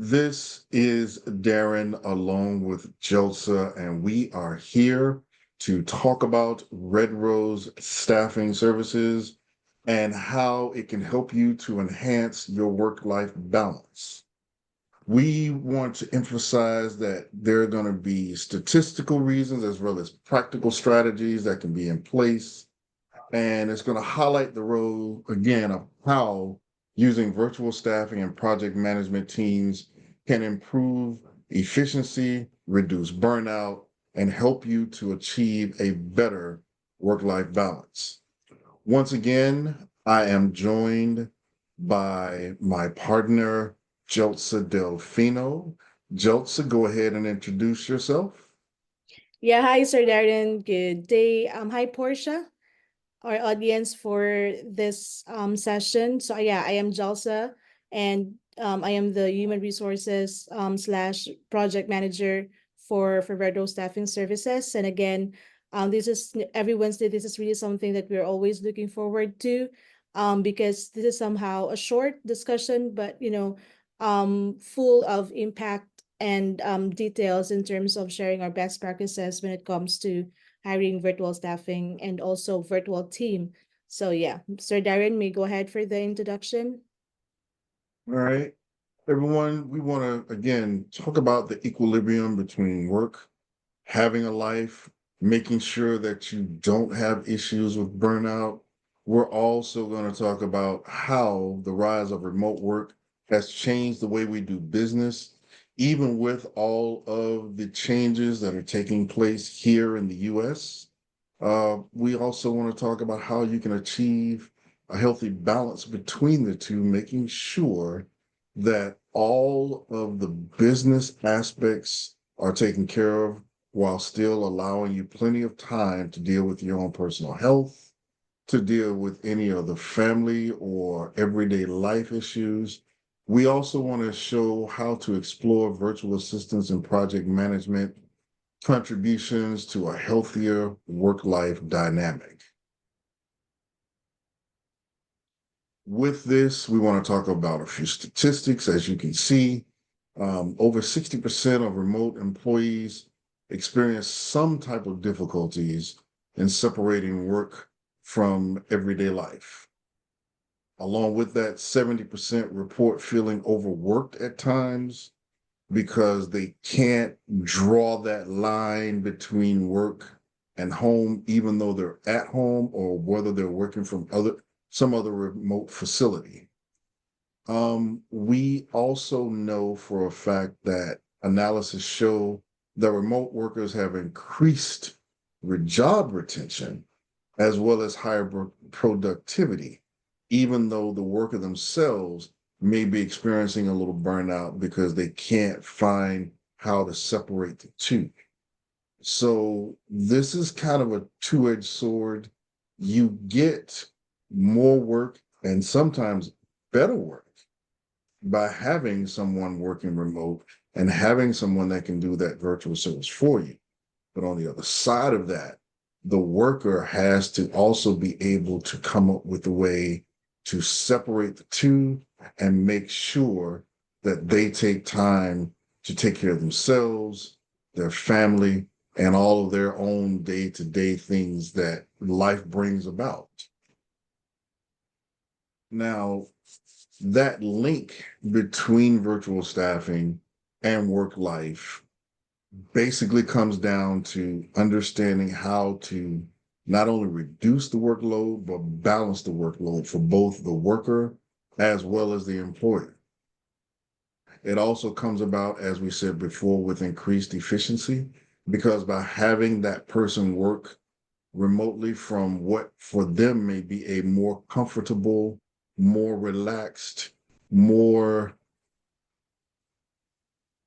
This is Darren along with Jelsa, and we are here to talk about Red Rose Staffing Services and how it can help you to enhance your work-life balance. We want to emphasize that there are going to be statistical reasons as well as practical strategies that can be in place. And it's going to highlight the role, again, of how using virtual staffing and project management teams can improve efficiency, reduce burnout, and help you to achieve a better work-life balance. Once again, I am joined by my partner, Jeltsa Delfino. Jeltsa, go ahead and introduce yourself. Yeah, hi, Sir Darren. Good day. Hi, Portia, our audience for this session. So, yeah, I am Jalsa, and I am the Human Resources slash Project Manager for Verdo Staffing Services. And again, this is every Wednesday. This is really something that we're always looking forward to, because this is somehow a short discussion, but full of impact and details in terms of sharing our best practices when it comes to hiring virtual staffing and also virtual team. So yeah, Sir Darren, may go ahead for the introduction. All right. Everyone, we want to again talk about the equilibrium between work, having a life, making sure that you don't have issues with burnout. We're also going to talk about how the rise of remote work has changed the way we do business, even with all of the changes that are taking place here in the US. We also want to talk about how you can achieve a healthy balance between the two, making sure that all of the business aspects are taken care of while still allowing you plenty of time to deal with your own personal health, to deal with any other family or everyday life issues. We also want to show how to explore virtual assistants and project management contributions to a healthier work-life dynamic. With this, we want to talk about a few statistics. As you can see, over 60% of remote employees experience some type of difficulties in separating work from everyday life. Along with that, 70% report feeling overworked at times because they can't draw that line between work and home, even though they're at home or whether they're working from some other remote facility. We also know for a fact that analysis show that remote workers have increased job retention as well as higher productivity, even though the worker themselves may be experiencing a little burnout because they can't find how to separate the two. So this is kind of a two-edged sword. You get more work and sometimes better work by having someone working remote and having someone that can do that virtual service for you. But on the other side of that, the worker has to also be able to come up with a way to separate the two and make sure that they take time to take care of themselves, their family, and all of their own day-to-day things that life brings about. Now, that link between virtual staffing and work life basically comes down to understanding how to not only reduce the workload, but balance the workload for both the worker as well as the employer. It also comes about, as we said before, with increased efficiency, because by having that person work remotely from what for them may be a more comfortable, more relaxed, more,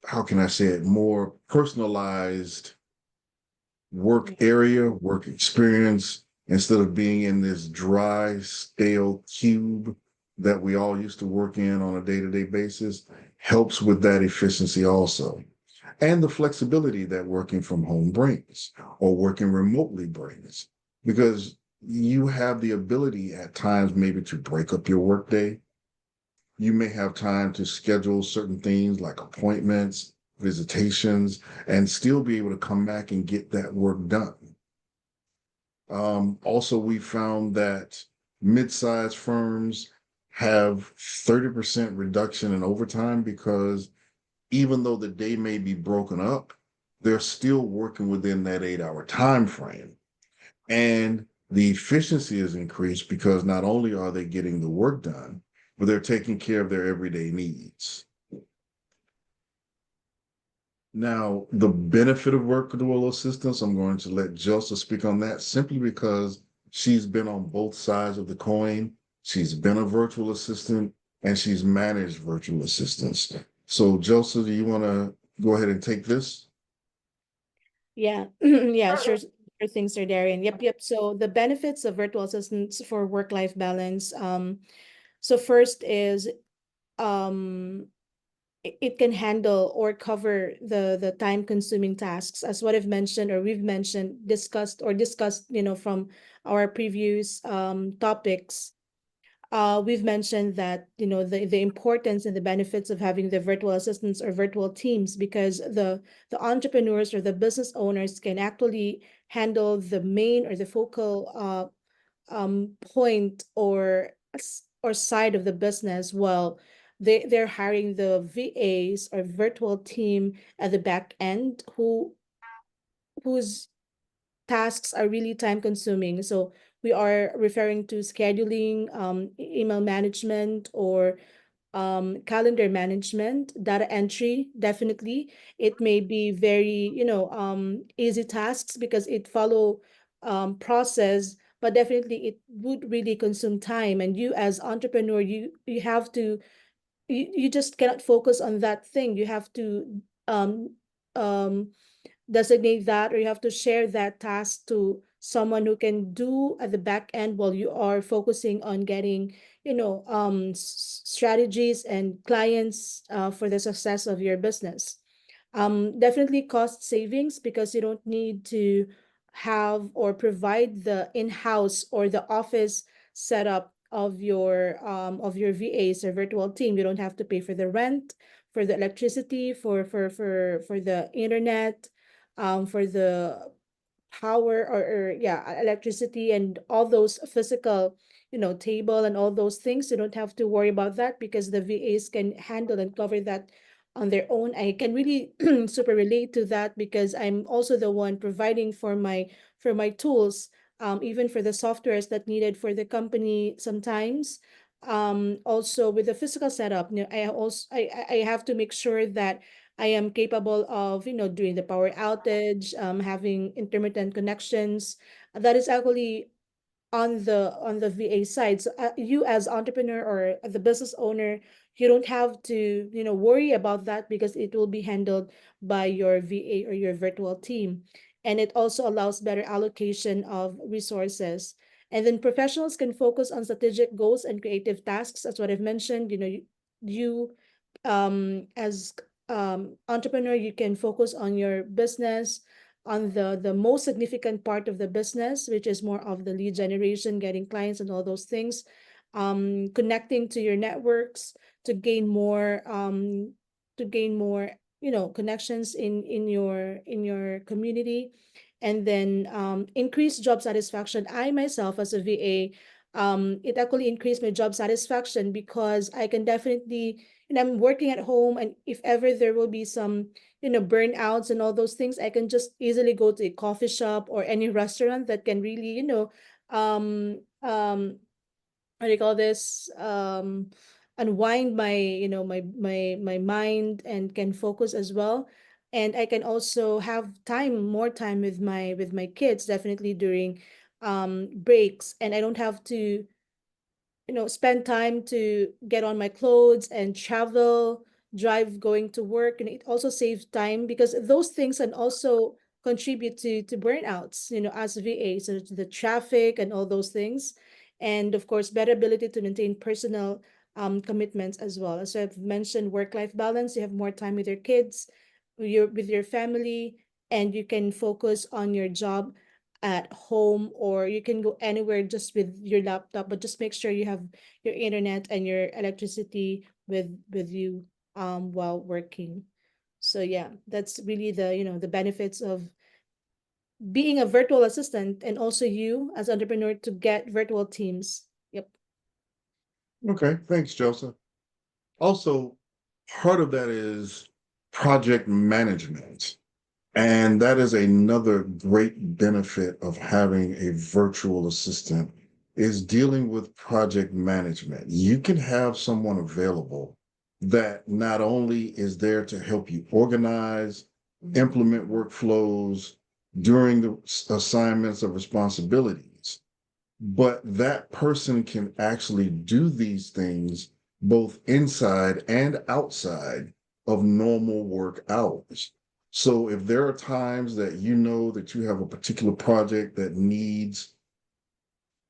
how can I say it, more personalized work area, work experience, instead of being in this dry, stale cube that we all used to work in on a day-to-day basis, helps with that efficiency also. And the flexibility that working from home brings or working remotely brings, because you have the ability at times maybe to break up your workday. you may have time to schedule certain things like appointments, visitations, and still be able to come back and get that work done. Also, we found that mid-sized firms have 30% reduction in overtime because even though the day may be broken up, they're still working within that 8-hour time frame. And the efficiency is increased because not only are they getting the work done, but they're taking care of their everyday needs. Now, the benefit of virtual assistants, I'm going to let Jelsa speak on that simply because she's been on both sides of the coin. She's been a virtual assistant and she's managed virtual assistants. So, Jelsa, do you want to go ahead and take this? Yeah, yeah, sure thing, Sir Darian. Yep. So the benefits of virtual assistants for work-life balance. So first is um it can handle or cover the time-consuming tasks, as what I've mentioned or we've mentioned, discussed, from our previous topics. We've mentioned that, the importance and the benefits of having the virtual assistants or virtual teams, because the entrepreneurs or the business owners can actually handle the main or the focal point or side of the business, while they're hiring the VAs or virtual team at the back end whose tasks are really time consuming. So we are referring to scheduling, email management, or calendar management, data entry. Definitely, it may be very, easy tasks because it follow process, but definitely it would really consume time. And you as entrepreneur, you have to you just cannot focus on that thing. You have to um designate that, or you have to share that task to someone who can do at the back end while you are focusing on getting, strategies and clients for the success of your business. Definitely cost savings because you don't need to have or provide the in-house or the office setup of your VAs or virtual team. You don't have to pay for the rent, for the electricity, for the internet, for the power, or yeah, electricity, and all those physical, table and all those things. You don't have to worry about that because the VAs can handle and cover that on their own. I can really super relate to that because I'm also the one providing for my tools, even for the softwares that needed for the company sometimes. Also with the physical setup, I have to make sure that I am capable of, doing the power outage, having intermittent connections. That is actually on the VA side. So you as entrepreneur or the business owner, you don't have to, worry about that because it will be handled by your VA or your virtual team. And it also allows better allocation of resources. And then professionals can focus on strategic goals and creative tasks. That's what I've mentioned. You as entrepreneur, you can focus on your business, on the most significant part of the business, which is more of the lead generation, getting clients and all those things, connecting to your networks to gain more connections in your community, and then increase job satisfaction. I myself as a VA, it actually increased my job satisfaction because I can definitely, I'm working at home, and if ever there will be some, burnouts and all those things, I can just easily go to a coffee shop or any restaurant that can really, um, um, what do you call this? Unwind my, my mind, and can focus as well. And I can also have more time with my kids, definitely during breaks, and I don't have to, spend time to get on my clothes and travel, drive going to work. And it also saves time because those things can also contribute to burnouts, as VA. So the traffic and all those things. And of course, better ability to maintain personal commitments as well. As I've mentioned, work-life balance, you have more time with your kids, with your family, and you can focus on your job at home, or you can go anywhere just with your laptop, but just make sure you have your internet and your electricity with you while working. So yeah, that's really the, the benefits of being a virtual assistant, and also you as entrepreneur to get virtual teams. Yep. Okay, thanks, Joseph. Also, part of that is project management. And that is another great benefit of having a virtual assistant is dealing with project management. You can have someone available that not only is there to help you organize, implement workflows during the assignments of responsibilities, but that person can actually do these things both inside and outside of normal work hours. So if there are times that you know that you have a particular project that needs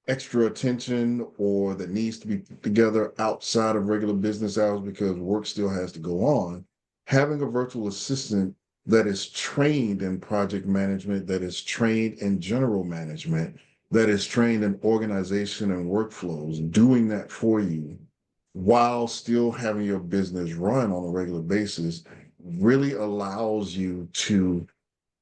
extra attention or that needs to be put together outside of regular business hours because work still has to go on, having a virtual assistant that is trained in project management, that is trained in general management, that is trained in organization and workflows, doing that for you while still having your business run on a regular basis really allows you to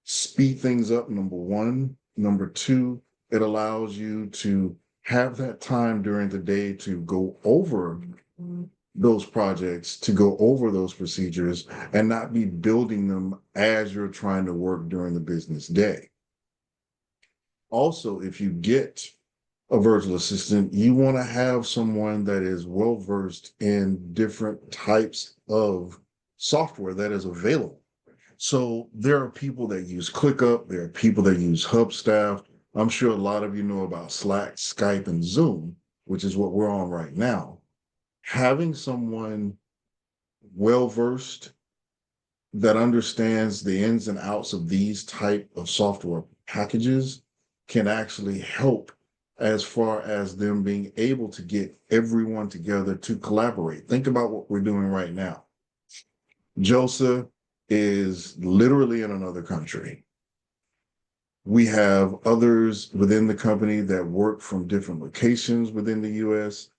speed things up, number one. Number two, it allows you to have that time during the day to go over those projects, to go over those procedures, and not be building them as you're trying to work during the business day. Also, if you get a virtual assistant, you want to have someone that is well versed in different types of software that is available. So there are people that use ClickUp, there are people that use Hubstaff. I'm sure a lot of you know about Slack, Skype, and Zoom, which is what we're on right now. Having someone well versed that understands the ins and outs of these type of software packages can actually help as far as them being able to get everyone together to collaborate. Think about what we're doing right now. Joseph is literally in another country. We have others within the company that work from different locations within the US,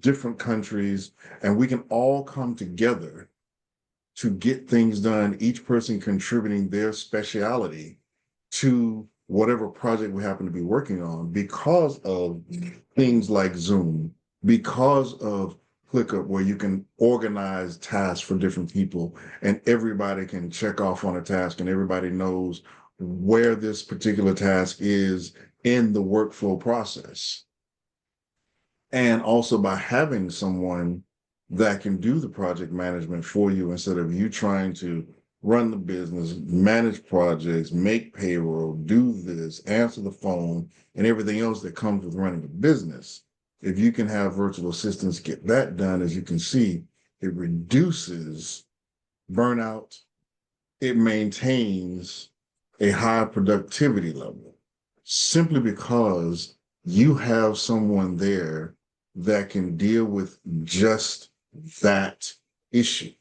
different countries, and we can all come together to get things done, each person contributing their speciality to whatever project we happen to be working on because of things like Zoom, because of ClickUp, where you can organize tasks for different people and everybody can check off on a task and everybody knows where this particular task is in the workflow process. And also by having someone that can do the project management for you instead of you trying to run the business, manage projects, make payroll, do this, answer the phone, and everything else that comes with running a business. If you can have virtual assistants get that done, as you can see, it reduces burnout, it maintains a high productivity level simply because you have someone there that can deal with just that issue.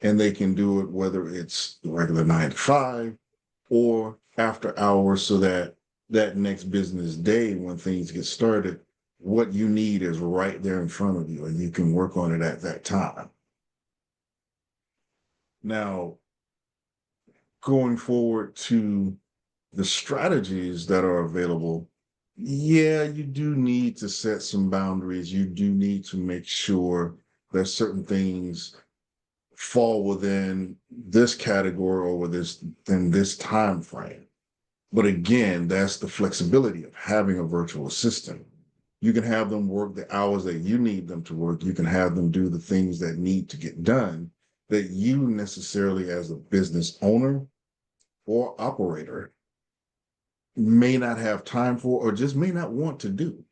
And they can do it whether it's the regular 9 to 5 or after hours, so that that next business day when things get started, what you need is right there in front of you and you can work on it at that time. Now, going forward to the strategies that are available, yeah, you do need to set some boundaries. You do need to make sure that certain things fall within this category or in this time frame. But again, that's the flexibility of having a virtual assistant. You can have them work the hours that you need them to work. You can have them do the things that need to get done that you necessarily, as a business owner or operator, may not have time for or just may not want to do.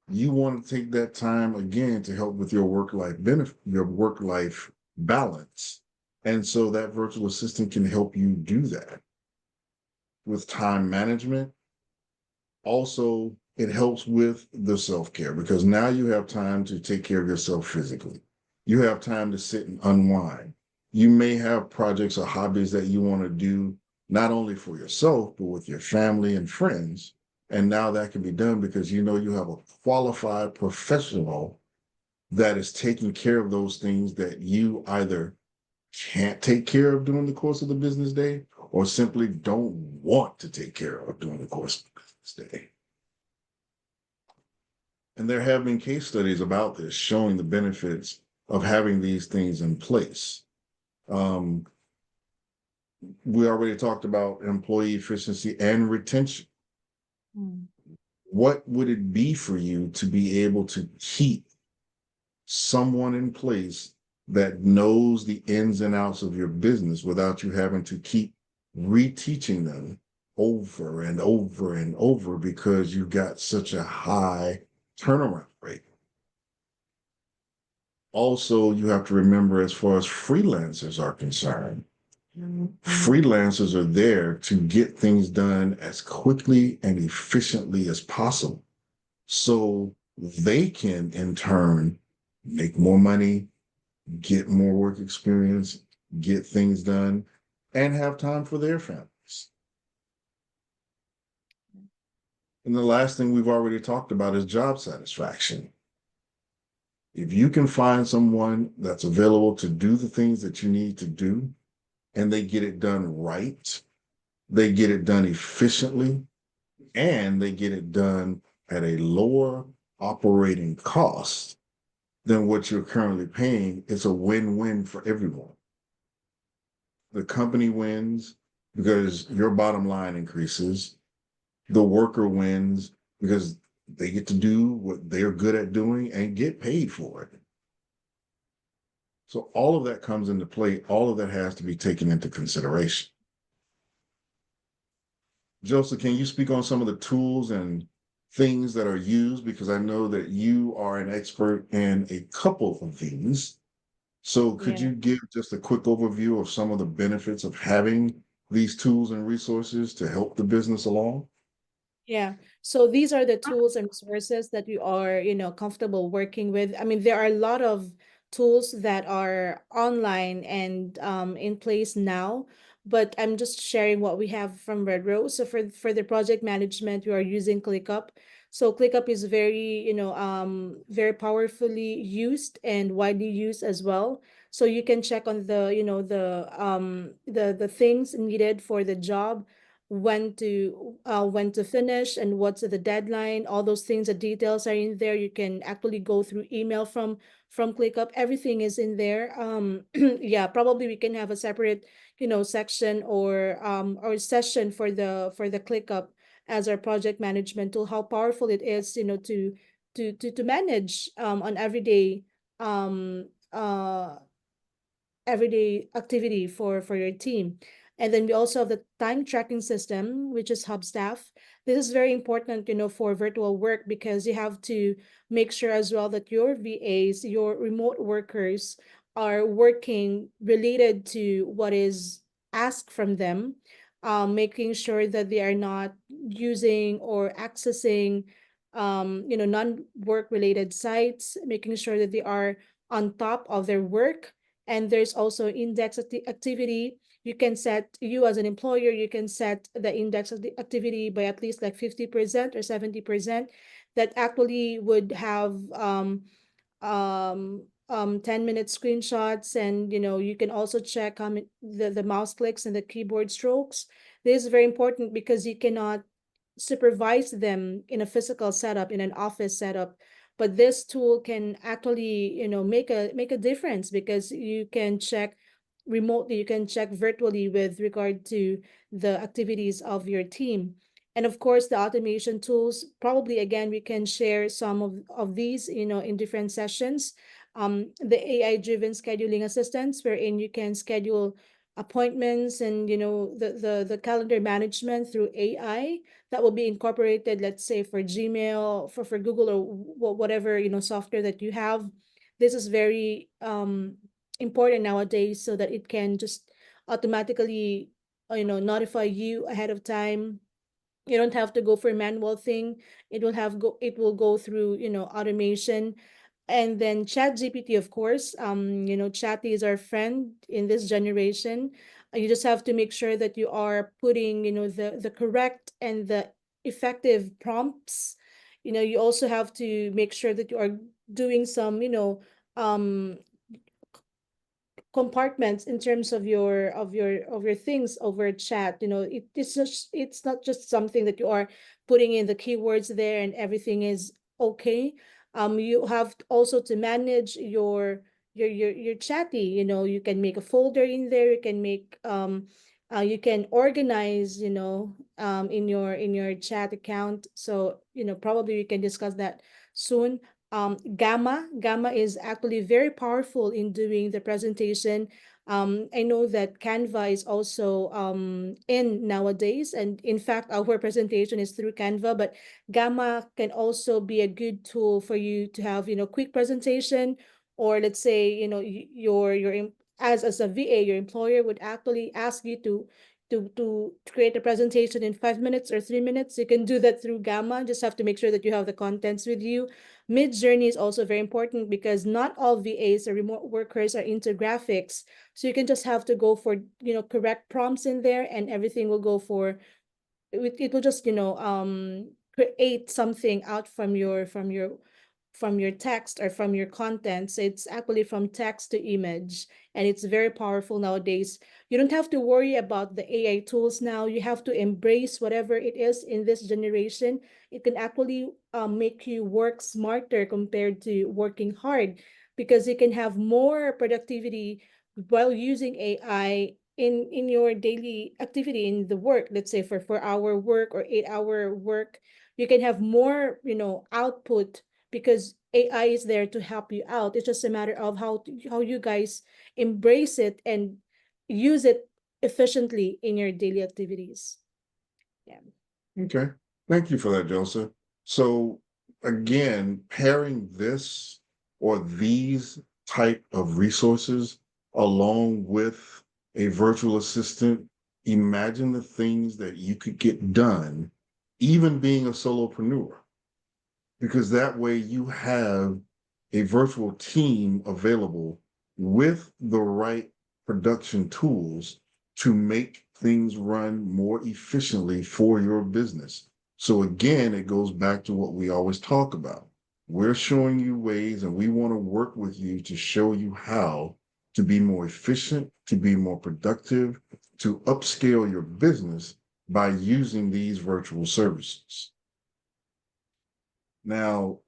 You want to take that time again to help with your work-life benefit, your work-life balance. And so that virtual assistant can help you do that. With time management, also it helps with the self-care because now you have time to take care of yourself physically. You have time to sit and unwind. You may have projects or hobbies that you want to do not only for yourself, but with your family and friends. And now that can be done because you know you have a qualified professional that is taking care of those things that you either can't take care of during the course of the business day or simply don't want to take care of during the course of the business day. And there have been case studies about this showing the benefits of having these things in place. Um, we already talked about employee efficiency and retention. Mm. What would it be for you to be able to keep someone in place that knows the ins and outs of your business without you having to keep reteaching them over and over and over because you got such a high turnaround rate? Also, you have to remember, as far as freelancers are concerned, freelancers are there to get things done as quickly and efficiently as possible. So they can, in turn, make more money, get more work experience, get things done, and have time for their families. And the last thing we've already talked about is job satisfaction. If you can find someone that's available to do the things that you need to do, and they get it done right, they get it done efficiently, and they get it done at a lower operating cost than what you're currently paying, it's a win-win for everyone. The company wins because your bottom line increases. The worker wins because they get to do what they're good at doing and get paid for it. So all of that comes into play. All of that has to be taken into consideration. Joseph, can you speak on some of the tools and things that are used? Because I know that you are an expert in a couple of these. So could Yeah. you give just a quick overview of some of the benefits of having these tools and resources to help the business along? Yeah. So these are the tools and resources that we are, comfortable working with. I mean, there are a lot of tools that are online and in place now, but I'm just sharing what we have from Red Rose. So for the project management, we are using ClickUp. So ClickUp is very, very powerfully used and widely used as well. So you can check on the, the things needed for the job, when to finish and what's the deadline, all those things, the details are in there. You can actually go through email from ClickUp. Everything is in there. Yeah, probably we can have a separate, section or session for the ClickUp as our project management tool, how powerful it is, to manage on um uh everyday activity for your team. And then we also have the time tracking system, which is Hubstaff. This is very important, for virtual work, because you have to make sure as well that your VAs, your remote workers, are working related to what is asked from them, making sure that they are not using or accessing non-work related sites, making sure that they are on top of their work. And there's also index activity. You can set, you as an employer, you can set the index of the activity by at least like 50% or 70%, that actually would have 10-minute screenshots. And you can also check the mouse clicks and the keyboard strokes. This is very important because you cannot supervise them in a physical setup, in an office setup, but this tool can actually make a difference, because you can check remotely, you can check virtually with regard to the activities of your team. And of course, the automation tools, probably again we can share some of these in different sessions. The AI driven scheduling assistants, wherein you can schedule appointments and the calendar management through AI, that will be incorporated, let's say for Gmail, for Google, or whatever software that you have. This is very important nowadays, so that it can just automatically notify you ahead of time. You don't have to go for a manual thing. It will go through automation. And then Chat GPT, of course. Chat is our friend in this generation. You just have to make sure that you are putting, the correct and the effective prompts. You also have to make sure that you are doing some, um compartments in terms of your things over chat. It's not just something that you are putting in the keywords there and everything is okay. You have also to manage your chatty. You can make a folder in there. You can make you can organize, in your chat account. So probably we can discuss that soon. Gamma is actually very powerful in doing the presentation. I know that Canva is also in nowadays, and in fact our presentation is through Canva, but Gamma can also be a good tool for you to have, quick presentation. Or let's say, as a VA, your employer would actually ask you to create a presentation in 5 minutes or 3 minutes. You can do that through Gamma. Just have to make sure that you have the contents with you. Midjourney is also very important because not all VAs or remote workers are into graphics. So you can just have to go for, correct prompts in there, and everything will go for it will just, create something out from your text or from your contents. It's actually from text to image, and it's very powerful nowadays. You don't have to worry about the AI tools now. You have to embrace whatever it is in this generation. It can actually make you work smarter compared to working hard, because you can have more productivity while using AI in your daily activity in the work. Let's say for 4-hour work or 8-hour work, you can have more, output, because AI is there to help you out. It's just a matter of how you guys embrace it and use it efficiently in your daily activities. Yeah. Okay, thank you for that, Joseph. So again, pairing this or these type of resources along with a virtual assistant, imagine the things that you could get done, even being a solopreneur, because that way you have a virtual team available with the right production tools to make things run more efficiently for your business. So again, it goes back to what we always talk about. We're showing you ways, and we want to work with you to show you how to be more efficient, to be more productive, to upscale your business by using these virtual services. Now,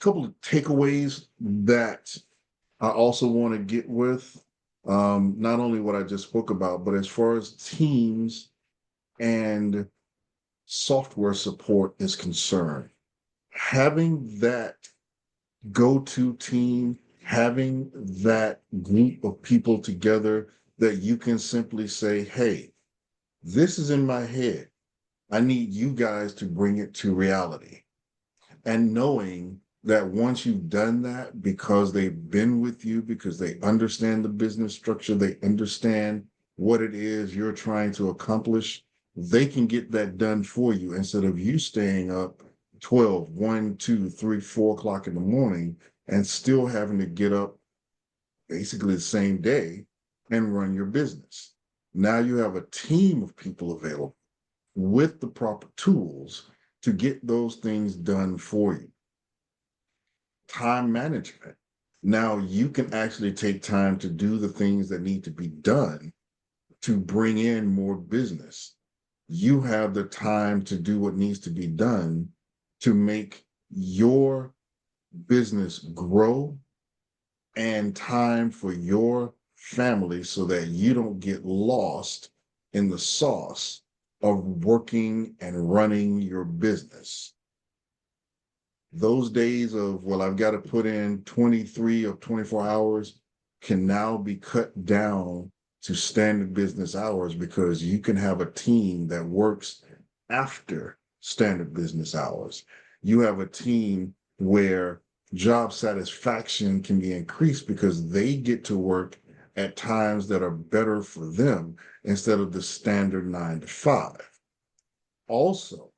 a couple of takeaways that I also want to get with, not only what I just spoke about, but as far as teams and software support is concerned, having that go-to team, having that group of people together that you can simply say, hey, this is in my head. I need you guys to bring it to reality. And knowing that once you've done that, because they've been with you, because they understand the business structure, they understand what it is you're trying to accomplish, they can get that done for you instead of you staying up 12, 1, 2, 3, 4 o'clock in the morning and still having to get up basically the same day and run your business. Now you have a team of people available with the proper tools to get those things done for you. Time management. Now you can actually take time to do the things that need to be done to bring in more business. You have the time to do what needs to be done to make your business grow, and time for your family so that you don't get lost in the sauce of working and running your business. Those days of, well, I've got to put in 23 or 24 hours can now be cut down to standard business hours, because you can have a team that works after standard business hours. You have a team where job satisfaction can be increased because they get to work at times that are better for them instead of the standard 9 to 5. Also,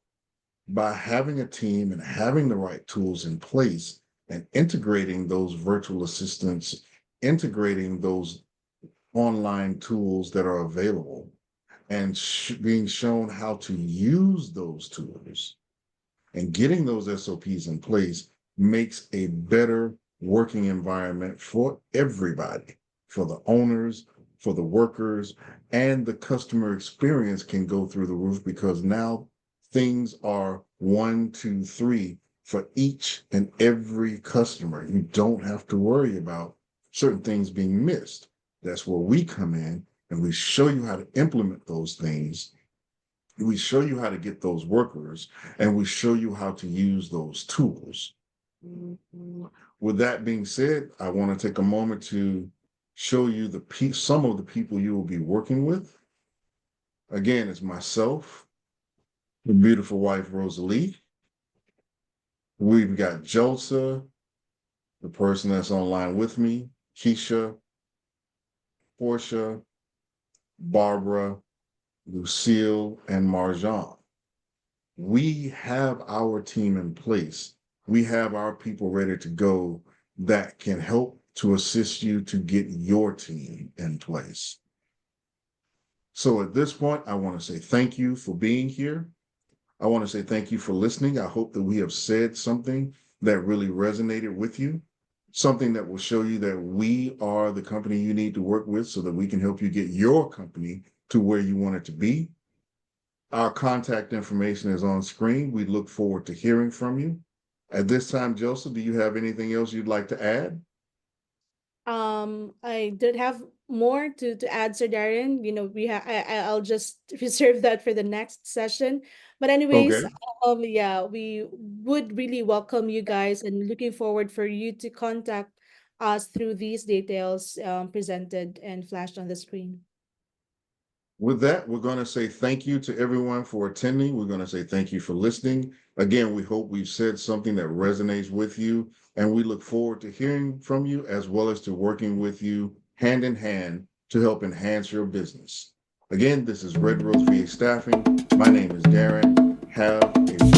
by having a team and having the right tools in place and integrating those virtual assistants, integrating those online tools that are available and being shown how to use those tools and getting those SOPs in place makes a better working environment for everybody, for the owners, for the workers, and the customer experience can go through the roof because now things are 1, 2, 3 for each and every customer. You don't have to worry about certain things being missed. That's where we come in and we show you how to implement those things. We show you how to get those workers and we show you how to use those tools. With that being said, I want to take a moment to show you some of the people you will be working with. Again, it's myself, the beautiful wife, Rosalie. We've got Jelsa, the person that's online with me, Keisha, Portia, Barbara, Lucille, and Marjan. We have our team in place. We have our people ready to go that can help to assist you to get your team in place. So at this point, I want to say thank you for being here. I want to say thank you for listening. I hope that we have said something that really resonated with you, something that will show you that we are the company you need to work with so that we can help you get your company to where you want it to be. Our contact information is on screen. We look forward to hearing from you. At this time, Joseph, do you have anything else you'd like to add? I did have more to add, Sir Darren. I'll just reserve that for the next session. But anyways, Okay. yeah, we would really welcome you guys and looking forward for you to contact us through these details presented and flashed on the screen. With that, we're going to say thank you to everyone for attending. We're going to say thank you for listening. Again, we hope we've said something that resonates with you, and we look forward to hearing from you as well as to working with you hand in hand to help enhance your business. Again, this is Red Rose VA Staffing. My name is Darren. Have a